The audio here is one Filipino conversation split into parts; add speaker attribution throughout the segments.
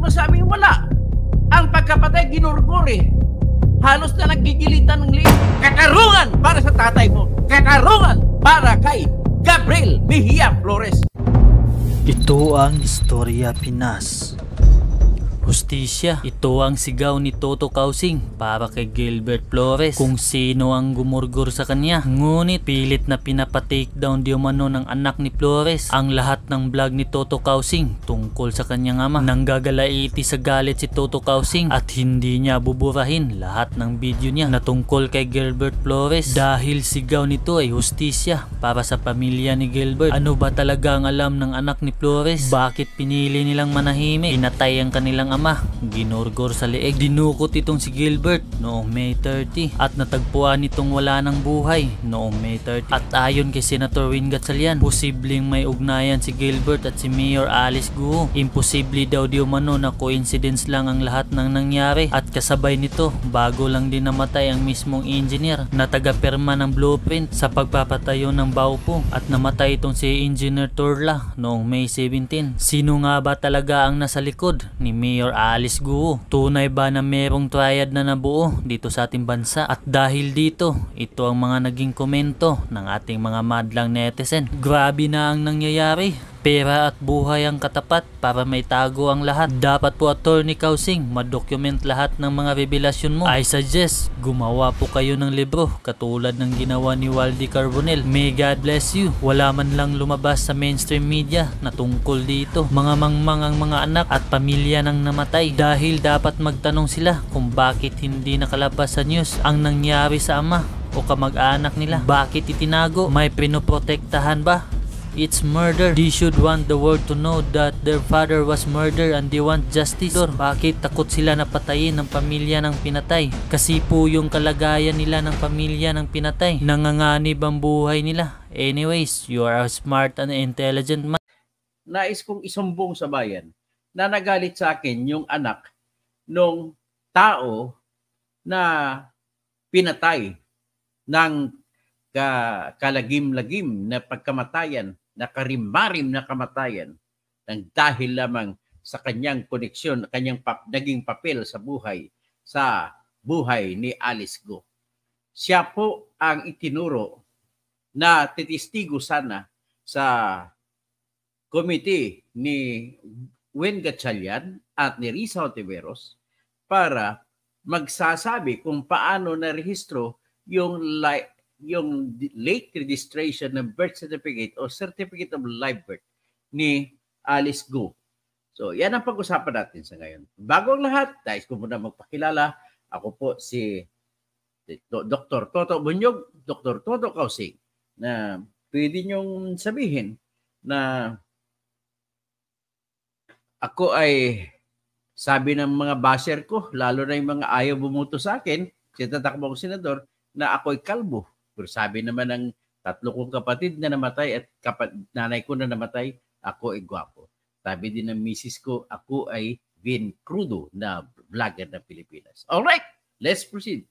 Speaker 1: masabing wala. Ang pagkapatay, ginurgur eh. Halos na naggigilitan ng liit. Katarungan para sa tatay mo. Katarungan para kay Gabriel Mejia Flores.
Speaker 2: Ito ang Istorya Pinas. Hustisya, ito ang sigaw ni Toto Kausing para kay Gilbert Flores kung sino ang gumurgur sa kanya. Ngunit pilit na pinapa-takedown di umano ng anak ni Flores ang lahat ng vlog ni Toto Kausing tungkol sa kanyang ama. Nanggagalaiti sa galit si Toto Kausing at hindi niya buburahin lahat ng video niya na tungkol kay Gilbert Flores dahil sigaw nito ay hustisya para sa pamilya ni Gilbert. Ano ba talaga ang alam ng anak ni Flores? Bakit pinili nilang manahimik? Pinatay ang kanilang ama, ginurgor sa leeg. Dinukot itong si Gilbert noong May 30 at natagpuan itong wala ng buhay noong May 30. At ayon kay Senator Win Gatchalian, posibleng may ugnayan si Gilbert at si Mayor Alice Guo. Imposible daw di umano na coincidence lang ang lahat ng nangyari at kasabay nito bago lang din namatay ang mismong engineer na taga-perma ng blueprint sa pagpapatayo ng Baupo at namatay itong si Engineer Torla noong May 17. Sino nga ba talaga ang nasa likod ni Mayor Alice Guo? Tunay ba na merong triad na nabuo dito sa ating bansa? At dahil dito, ito ang mga naging komento ng ating mga madlang netizen. Grabe na ang nangyayari. Pera at buhay ang katapat para may tago ang lahat. Dapat po Attorney Kausing madocument lahat ng mga revelasyon mo. I suggest gumawa po kayo ng libro katulad ng ginawa ni Waldy Carbonell. May God bless you. Wala man lang lumabas sa mainstream media na tungkol dito. Mga mangmang ang mga anak at pamilya ng namatay dahil dapat magtanong sila kung bakit hindi nakalabas sa news ang nangyari sa ama o kamag-anak nila. Bakit itinago? May pinoprotektahan ba? It's murder. They should want the world to know that their father was murdered and they want justice. Bakit takot sila na patayin ng pamilya ng pinatay? Kasi po yung kalagayan nila ng pamilya ng pinatay. Nanganganib ang buhay nila. Anyways, you are a smart and intelligent man.
Speaker 1: Nais kong isumbong sa bayan na nagalit sa akin yung anak nung tao na pinatay ng kalagim-lagim na pagkamatayan, na karim-marim na kamatayan ng dahil lamang sa kanyang koneksyon, kanyang naging papel sa buhay ni Alice Guo. Siya po ang itinuro na titistigo sana sa committee ni Win Gatchalian at ni Risa Ontiveros para magsasabi kung paano narehistro yung late registration ng birth certificate o certificate of live birth ni Alice Guo. So, yan ang pag-usapan natin sa ngayon. Bago ang lahat, nais ko muna magpakilala. Ako po si Dr. Toto Bunyog, Dr. Toto Kausing, na pwede niyong sabihin na ako ay sabi ng mga basher ko, lalo na yung mga ayaw bumuto sa akin, si tatakbong senador, na ako'y kalbo. Pero sabi naman ng tatlo kong kapatid na namatay at nanay ko na namatay, ako ay gwapo. Sabi din ng misis ko, ako ay Vin Crudo na vlogger ng Pilipinas. Alright, let's proceed.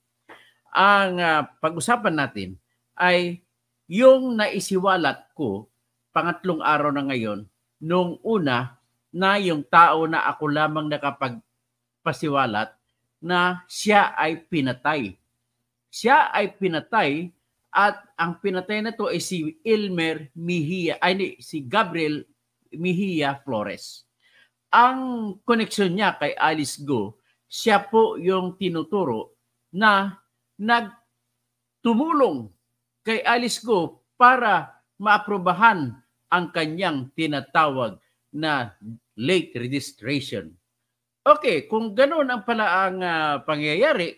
Speaker 1: Ang pag-usapan natin ay yung naisiwalat ko, pangatlong araw na ngayon, nung una na yung tao na ako lamang nakapagpasiwalat na siya ay pinatay. Siya ay pinatay at ang pinatay na to ay si Elmer Mejia, si Gabriel Mejia Flores. Ang koneksyon niya kay Alice Guo, siya po yung tinuturo na nagtumulong kay Alice Guo para maaprubahan ang kanyang tinatawag na late registration. Okay, kung ganoon ang pala ang pangyayari,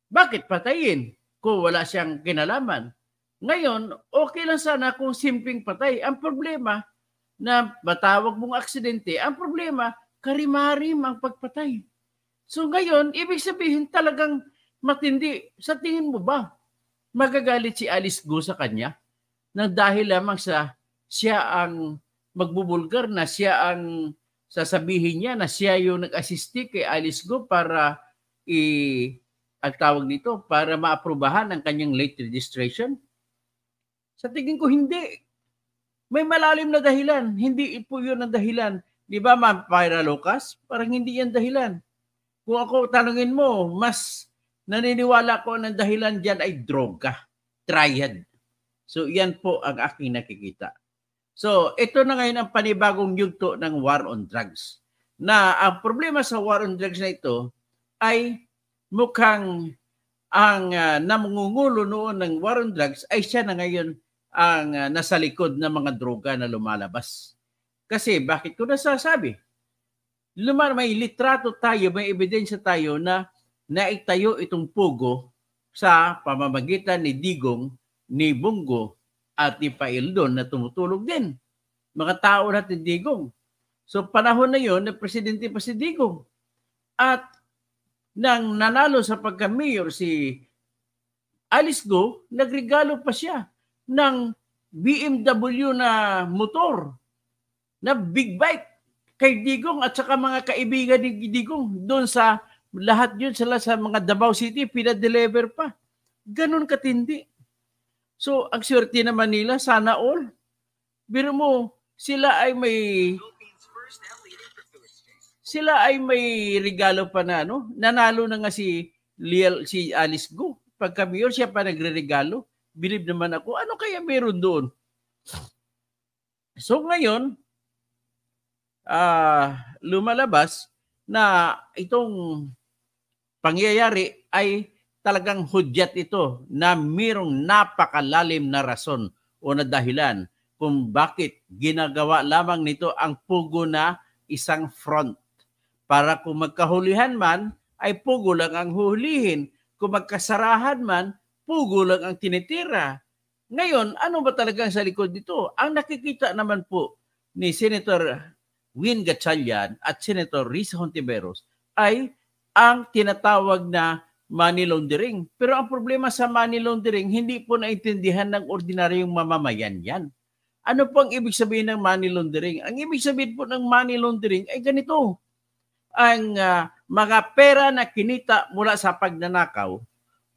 Speaker 1: bakit patayin kung wala siyang kinalaman? Ngayon, okay lang sana kung simpleng patay. Ang problema na matawag mong aksidente, ang problema, karimarim ang pagpatay. So ngayon, ibig sabihin talagang matindi. Sa tingin mo ba, magagalit si Alice Guo sa kanya? Nang dahil lamang sa siya ang magbubulgar, na siya ang sasabihin niya na siya yung nag-assiste kay Alice Guo para ang tawag nito, para maaprubahan ang kanyang late registration? Sa tingin ko, hindi. May malalim na dahilan. Hindi po yun ang dahilan Di ba, Ma'am Pyra Lucas? Parang hindi yan dahilan. Kung ako tanungin mo, mas naniniwala ko ng dahilan dyan ay droga, triad. So, yan po ang aking nakikita. So, ito na ngayon ang panibagong yugto ng war on drugs. Na ang problema sa war on drugs na ito ay mukhang ang namungulo noon ng war on drugs ay siya na ngayon ang nasa likod ng mga droga na lumalabas. Kasi bakit ko nasasabi? May litrato tayo, may ebidensya tayo na naitayo itong pugo sa pamamagitan ni Digong, ni Bungo, at ni Paildon na tumutulog din. Mga tao natin Digong. So panahon na yon na presidente pa si Digong. At nang nanalo sa pagka-mayor si Alice Go, nagregalo pa siya ng BMW na motor, na big bike kay Digong at saka mga kaibigan ni Digong. Doon sa lahat yun sa mga Davao City, pinadeliver pa. Ganon katindi. So, ang swerte naman nila, sana all. Biro mo, sila ay may regalo pa na, no? Nanalo na nga si Alice Go. Pagka mayor, siya pa nagre-regalo. Believe naman ako, ano kaya meron doon? So ngayon, lumalabas na itong pangyayari ay talagang hudyat ito na mayroong napakalalim na rason o na dahilan kung bakit ginagawa lamang nito ang pugo na isang front. Para kung magkahulihan man, ay pugo lang ang huhulihin. Kung magkasarahan man, pugo lang ang tinitira. Ngayon, ano ba talaga sa likod nito? Ang nakikita naman po ni Senator Win Gatchalian at Senator Risa Hontiveros ay ang tinatawag na money laundering. Pero ang problema sa money laundering, hindi po naintindihan ng ordinaryong mamamayan yan. Ano po ang ibig sabihin ng money laundering? Ang ibig sabihin po ng money laundering ay ganito. Ang mga pera na kinita mula sa pagnanakaw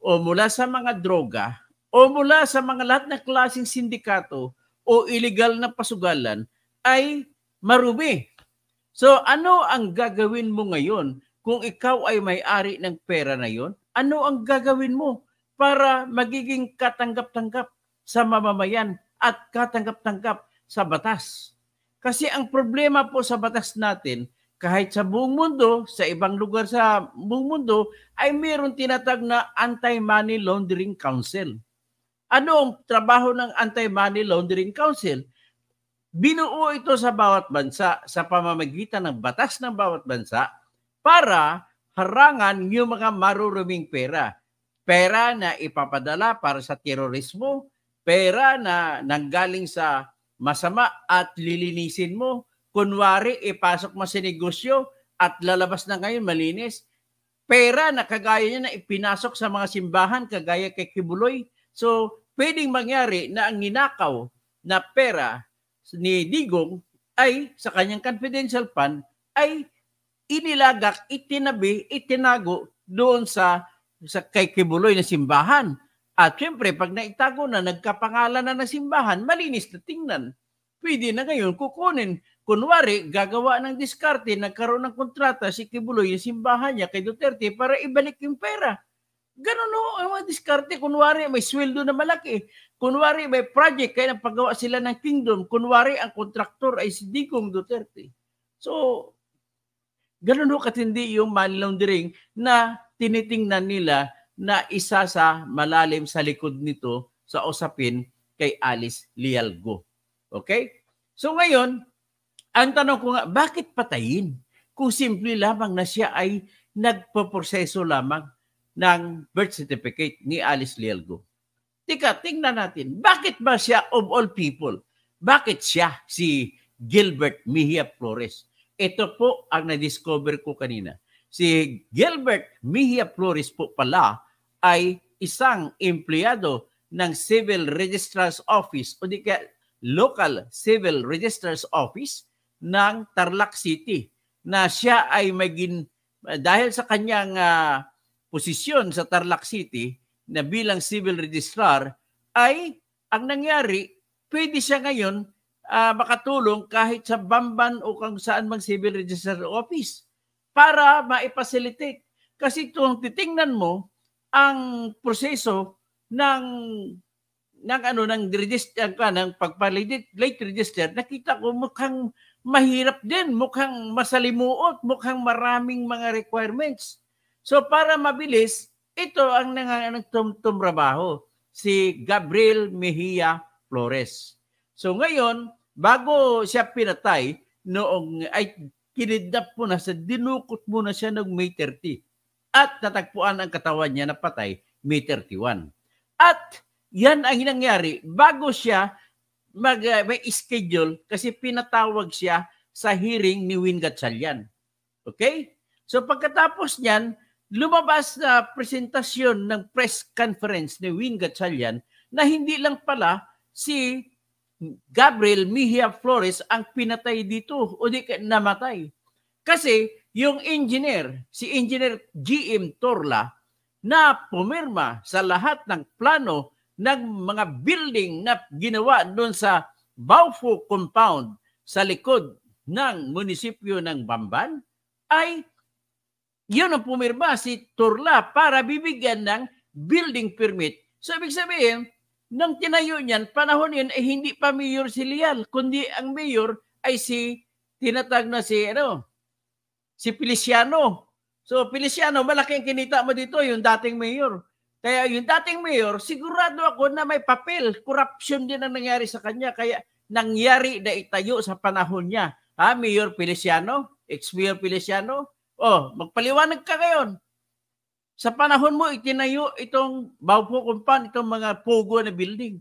Speaker 1: o mula sa mga droga o mula sa mga lahat ng klaseng sindikato o illegal na pasugalan ay marumi. So ano ang gagawin mo ngayon kung ikaw ay may-ari ng pera na yon? Ano ang gagawin mo para magiging katanggap-tanggap sa mamamayan at katanggap-tanggap sa batas? Kasi ang problema po sa batas natin, kahit sa buong mundo, sa ibang lugar sa buong mundo, ay mayroon tinatag na Anti-Money Laundering Council. Ano ang trabaho ng Anti-Money Laundering Council? Binuo ito sa bawat bansa sa pamamagitan ng batas ng bawat bansa para harangan yung mga maruruming pera. Pera na ipapadala para sa terorismo, pera na nanggaling sa masama at lilinisin mo. Kunwari, ipasok mo sa negosyo at lalabas na ngayon malinis. Pera na kagaya niya na ipinasok sa mga simbahan, kagaya kay Kibuloy. So, pwedeng mangyari na ang ninakaw na pera ni Digong ay sa kanyang confidential fund ay inilagak, itinabi, itinago doon sa kay Kibuloy na simbahan. At syempre, pag naitago na, nagkapangalan na ng simbahan, malinis na tingnan. Pwede na ngayon kukunin. Kunwari, gagawa ng diskarte, nagkaroon ng kontrata si Kibuloy, yung simbahan niya kay Duterte para ibalik yung pera. Ganun o, ang mga diskarte. Kunwari, may sweldo na malaki. Kunwari, may project, kaya napagawa sila ng kingdom. Kunwari, ang kontraktor ay si Digong Duterte. So, ganun o katindi yung money laundering na tinitingnan nila na isa sa malalim sa likod nito sa usapin kay Alice Lialgo. Okay? So ngayon, ang tanong ko nga, bakit patayin? Kung simple lamang na siya ay nagpoproseso lamang ng birth certificate ni Alice Lialgo. Tika, tingnan natin, bakit ba siya of all people? Bakit siya si Gilbert Mejia Flores? Ito po ang na-discover ko kanina. Si Gilbert Mejia Flores po pala ay isang empleyado ng Civil Registrar's Office o di kaya Local Civil Registrar's Office ng Tarlac City na siya ay dahil sa kanyang posisyon sa Tarlac City na bilang civil registrar ay ang nangyari, pwede siya ngayon makatulong kahit sa Bamban o kung saan mang civil registrar office para maipacilitate. Kasi kung titingnan mo ang proseso ng register ng late register, nakita ko mukhang mahirap din, mukhang masalimuot, mukhang maraming mga requirements. So para mabilis, ito ang nagtumrabaho, si Gabriel Mejia Flores. So ngayon, bago siya pinatay, kinidnap mo na siya, dinukot mo na siya ng May 30. At natagpuan ang katawan niya na patay May 31. At yan ang nangyari bago siya may schedule kasi pinatawag siya sa hearing ni Win Gatchalian. Okay? So pagkatapos niyan, lumabas na presentasyon ng press conference ni Win Gatchalian na hindi lang pala si Gabriel Mejia Flores ang pinatay dito o di namatay. Kasi yung engineer, si Engineer GM Torla na pumirma sa lahat ng plano ng mga building na ginawa doon sa Baufo compound sa likod ng munisipyo ng Bamban, ay yun ang pumirma si Torla para bibigyan ng building permit. So ibig sabihin, nang tinayo niyan, panahon yun ay hindi pa mayor si Leal, kundi ang mayor ay tinatag na si Feliciano. So Feliciano, malaki ang kinita mo dito, yung dating mayor. Kaya yung dating mayor, sigurado ako na may papel. Corruption din ang nangyari sa kanya. Kaya nangyari na itayo sa panahon niya. Mayor Feliciano? Ex-Mayor Feliciano? Magpaliwanag ka ngayon. Sa panahon mo, itinayo itong Baufo compound, itong mga pogo na building.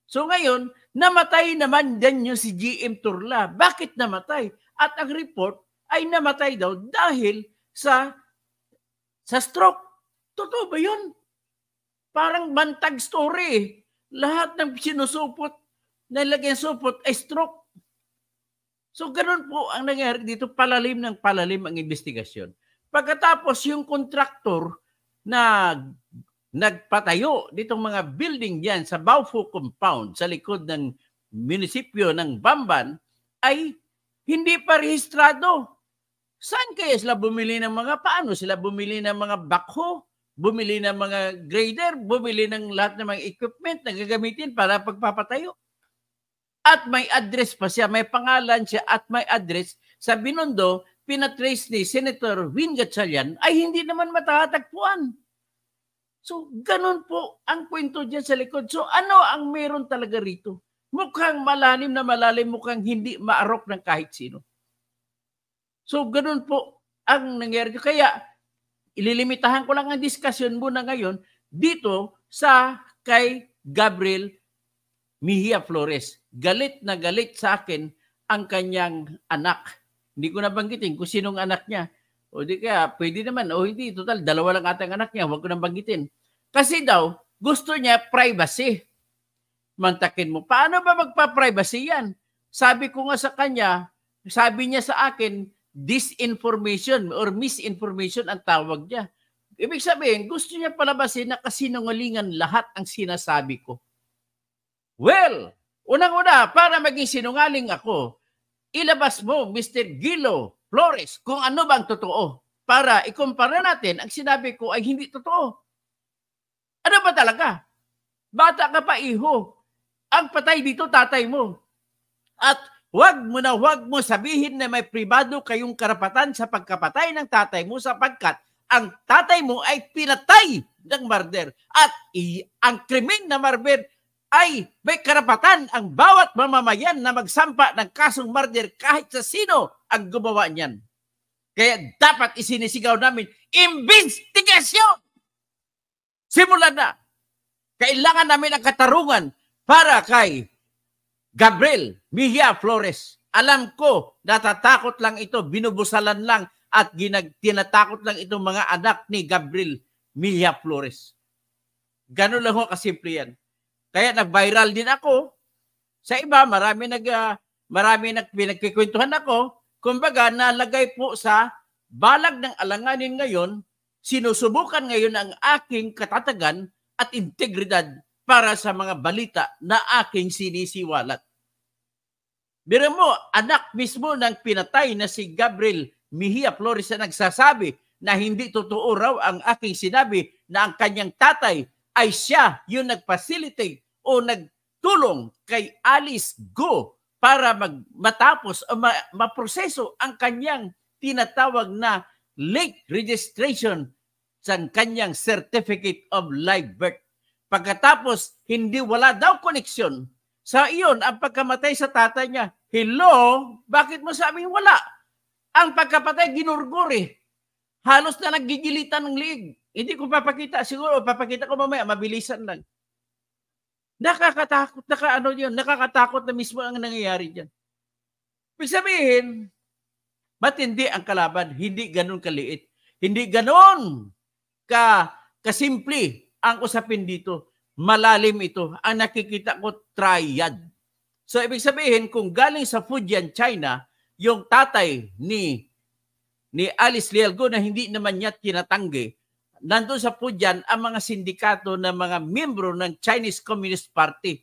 Speaker 1: So ngayon, namatay naman din yung si GM Torla. Bakit namatay? At ang report ay namatay daw dahil sa stroke. Totoo ba yun? Parang bantag story. Lahat ng sinusupot, nilagyan supot ay stroke. So ganun po ang nangyari dito, palalim ng palalim ang investigasyon. Pagkatapos yung kontraktor na nagpatayo ditong mga building diyan sa Baufo compound sa likod ng munisipyo ng Bamban ay hindi pa rehistrado. Saan kaya sila bumili ng paano sila bumili ng mga backhoe? Bumili ng mga grader, bumili ng lahat ng mga equipment na gagamitin para pagpapatayo. At may address pa siya, may pangalan siya at may address sa Binondo, pinatrace ni Senator Win Gatchalian ay hindi naman matatagpuan. So, ganun po ang kwento dyan sa likod. So, ano ang meron talaga rito? Mukhang malalim na malalim, mukhang hindi maarok ng kahit sino. So, ganun po ang nangyari. Kaya, ililimitahan ko lang ang diskusyon muna ngayon dito sa kay Gabriel Mejia Flores. Galit na galit sa akin ang kanyang anak. Hindi ko nabanggitin kung sinong anak niya. O di kaya, pwede naman. O hindi, total, dalawa lang atang anak niya. Huwag ko nang banggitin. Kasi daw, gusto niya privacy. Mantakin mo, paano ba magpa-privacy yan? Sabi ko nga sa kanya, sabi niya sa akin, disinformation or misinformation ang tawag niya. Ibig sabihin, gusto niya palabasin na kasinungalingan lahat ang sinasabi ko. Well, unang-una, para maging sinungaling ako, ilabas mo, Mr. Gilo Flores, kung ano bang totoo. Para ikumpara natin, ang sinabi ko ay hindi totoo. Ano ba talaga? Bata ka pa, iho. Ang patay dito, tatay mo. At wag mo sabihin na may pribado kayong karapatan sa pagkapatay ng tatay mo sapagkat ang tatay mo ay pinatay ng murder. At ang krimen na murder ay may karapatan ang bawat mamamayan na magsampa ng kasong murder kahit sa sino ang gumawa niyan. Kaya dapat isinisigaw namin, investigasyon! Simulan na! Kailangan namin ang katarungan para kay Gabriel Mejia Flores. Alam ko, natatakot lang ito, binubusalan lang at tinatakot lang itong mga anak ni Gabriel Mejia Flores. Ganun lang ho kasimple yan. Kaya nag-viral din ako. Sa iba, marami pinagkikwentuhan ako. Kumbaga, nalagay po sa balag ng alanganin ngayon, sinusubukan ngayon ang aking katatagan at integridad para sa mga balita na aking sinisiwalat. Biro mo, anak mismo ng pinatay na si Gabriel Mejia Flores na nagsasabi na hindi totoo raw ang aking sinabi na ang kanyang tatay ay siya yung nag-facilitate o nagtulong kay Alice Go para matapos o maproseso ang kanyang tinatawag na late registration sa kanyang Certificate of Live Birth. Pagkatapos, wala daw koneksyon sa iyon ang pagkamatay sa tatay niya. Hello? Bakit mo sabing wala? Ang pagkapatay, ginurgur eh. Halos na naggigilitan ng liig. Hindi ko papakita. Siguro, papakita ko mamaya. Mabilisan lang. Nakakatakot. Nakakatakot na mismo ang nangyayari dyan. Ibig sabihin, matindi ang kalaban. Hindi ganun kaliit. Hindi ganun kasimple ang usapin dito. Malalim ito. Ang nakikita ko, triad. So, ibig sabihin, kung galing sa Fujian, China, yung tatay ni Alice Lialgo na hindi naman niya tinatanggi, nandun sa Fujian ang mga sindikato na mga miyembro ng Chinese Communist Party.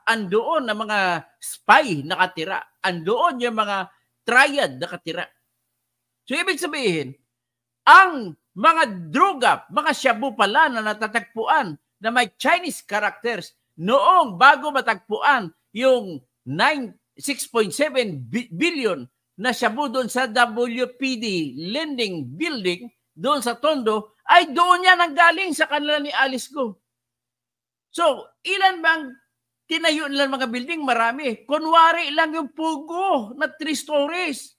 Speaker 1: Andoon ang mga spy nakatira. Andoon yung mga triad nakatira. So, ibig sabihin, ang mga droga, mga shabu pala na natatagpuan na may Chinese characters noong bago matagpuan yung 6.7 billion na shabu doon sa WPD lending building doon sa Tondo, ay doon yan ang galing sa kanila ni Alice Go. So, ilan bang tinayo nila mga building? Marami. Kunwari lang yung Pugo na 3 stories.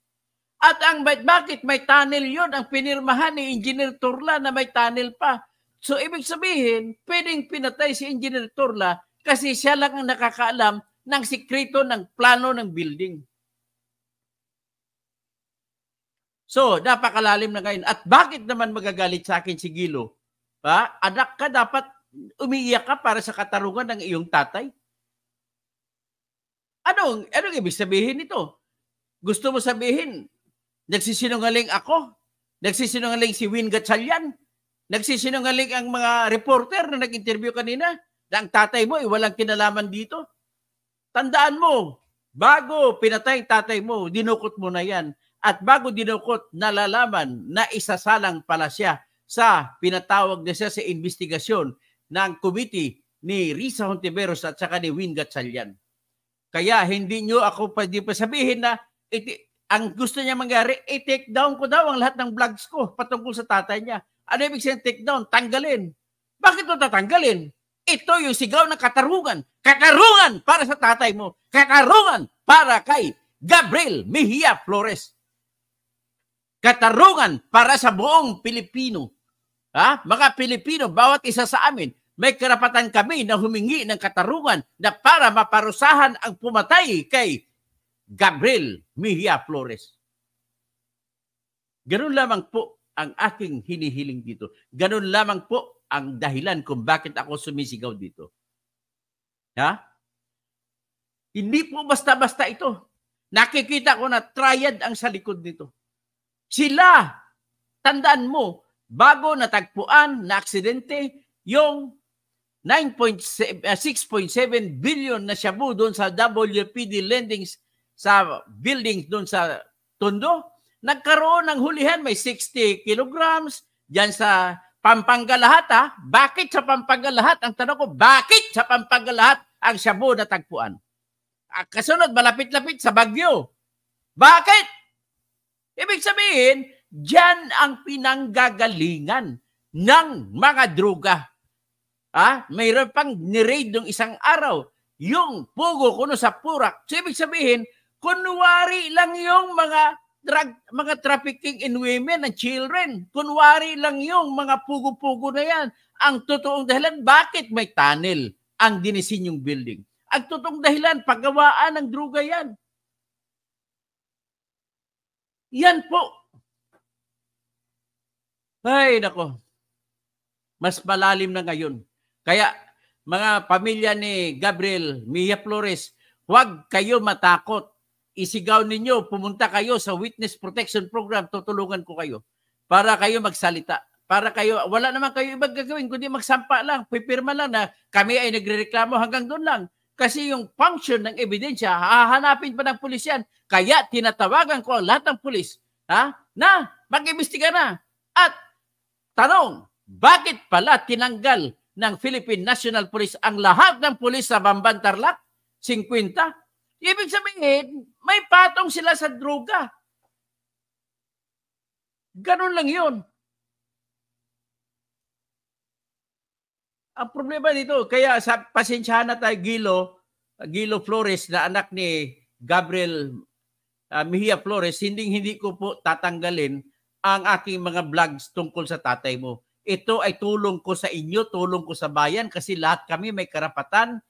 Speaker 1: At ang bakit may tunnel yun? Ang pinirmahan ni Engineer Turla na may tunnel pa. So, ibig sabihin, pwedeng pinatay si Engineer Turla kasi siya lang ang nakakaalam ng sikreto ng plano ng building. So, napakalalim na ngayon. At bakit naman magagalit sa akin si Gilo? Anak ka, dapat umiiyak ka para sa katarungan ng iyong tatay? Anong ibig sabihin nito? Gusto mo sabihin, nagsisinungaling ako? Nagsisinungaling si Win Gatchalian? Nagsisinungaling ang mga reporter na nag-interview kanina na ang tatay mo ay walang kinalaman dito? Tandaan mo, bago pinatay ang tatay mo, dinukot mo na yan. At bago dinukot, nalalaman na isasalang pala siya sa pinatawag na siya sa investigasyon ng committee ni Risa Hontiveros at saka ni Win Gatchalian. Kaya hindi nyo ako pwede pa sabihin na ang gusto niya mangyari, i-take down ko daw ang lahat ng vlogs ko patungkol sa tatay niya. Ano ibig sabihin take down? Tanggalin. Bakit mo tatanggalin? Ito yung sigaw ng katarungan. Katarungan para sa tatay mo. Katarungan para kay Gabriel Mejia Flores. Katarungan para sa buong Pilipino. Mga Pilipino, bawat isa sa amin, may karapatan kami na humingi ng katarungan na para maparusahan ang pumatay kay Gabriel Mejia Flores. Ganun lamang po ang aking hinihiling dito. Ganun lamang po ang dahilan kung bakit ako sumisigaw dito. Hindi po basta-basta ito. Nakikita ko na triad ang sa likod nito. Sila, tandaan mo, bago natagpuan na aksidente, yung 6.7 billion na shabu doon sa WPD lendings sa buildings doon sa Tondo, nagkaroon ng hulihan, may 60 kilograms dyan sa Pampanga lahat. Bakit sa Pampanga lahat? Ang tanong ko, bakit sa Pampanga lahat ang shabu na tagpuan? Kasunod, malapit-lapit sa Baguio. Bakit? Ibig sabihin, dyan ang pinanggagalingan ng mga droga. Mayroon pang ni-raid ng isang araw, yung Pugo kuno sa Purak. So, ibig sabihin, kunwari lang yung mga trafficking in women and children. Kunwari lang yung mga pugo-pugo na yan. Ang totoong dahilan, bakit may tunnel ang dinisenyong building? Ang totoong dahilan, paggawaan ng droga yan. Yan po. Ay, nako. Mas malalim na ngayon. Kaya, mga pamilya ni Gabriel Mejia Flores, huwag kayo matakot. Isigaw ninyo, pumunta kayo sa Witness Protection Program, tutulungan ko kayo para kayo magsalita. Para kayo, wala naman kayo ibang gagawin, kundi magsampa lang, pipirma lang na kami ay nagrereklamo hanggang doon lang. Kasi yung function ng ebidensya, hahanapin pa ng pulis yan. Kaya tinatawagan ko ang lahat ng pulis na mag-imbestiga na. At tanong, bakit pala tinanggal ng Philippine National Police ang lahat ng pulis sa Bamban Tarlac? 50? Ibig sabihin, may patong sila sa droga. Ganun lang yun. Ang problema dito, kaya pasensyahan na tayo, Gilo Flores na anak ni Gabriel Mejia Flores, hindi ko po tatanggalin ang aking mga vlogs tungkol sa tatay mo. Ito ay tulong ko sa inyo, tulong ko sa bayan kasi lahat kami may karapatan,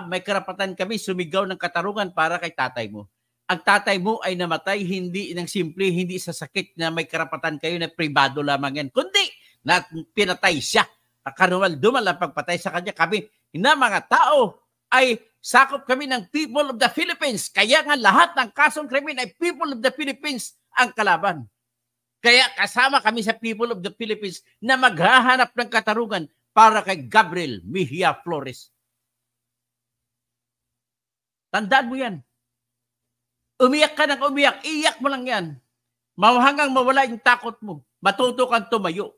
Speaker 1: may karapatan kami sumigaw ng katarungan para kay tatay mo. Ang tatay mo ay namatay hindi ng simple, hindi sa sakit na may karapatan kayo na pribado lamang yan, kundi na pinatay siya. Karumal-dumal ang pagpatay sa kanya. Kami na mga tao ay sakop kami ng people of the Philippines. Kaya nga lahat ng kasong krimen ay people of the Philippines ang kalaban. Kaya kasama kami sa people of the Philippines na maghahanap ng katarungan para kay Gabriel Mejia Flores. Tandaan mo yan. Umiyak ka ng umiyak, iyak mo lang yan. Hanggang mawala yung takot mo. Matuto kang tumayo.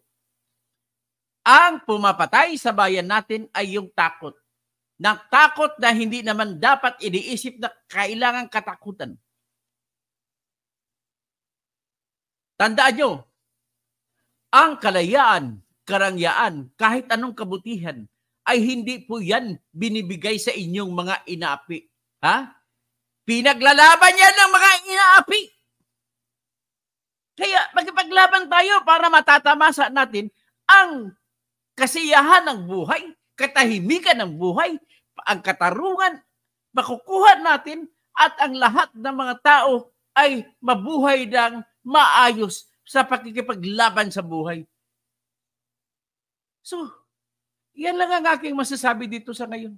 Speaker 1: Ang pumapatay sa bayan natin ay yung takot. Ng takot na hindi naman dapat iniisip na kailangang katakutan. Tandaan nyo, ang kalayaan, karangyaan, kahit anong kabutihan, ay hindi po yan binibigay sa inyong mga inaapi. Pinaglalaban yan ng mga inaapi. Kaya magpaglaban tayo para matatamasa natin ang kasiyahan ng buhay, katahimikan ng buhay, ang katarungan, makukuha natin at ang lahat ng mga tao ay mabuhay ng maayos sa pakikipaglaban sa buhay. So, yan lang ang aking masasabi dito sa ngayon.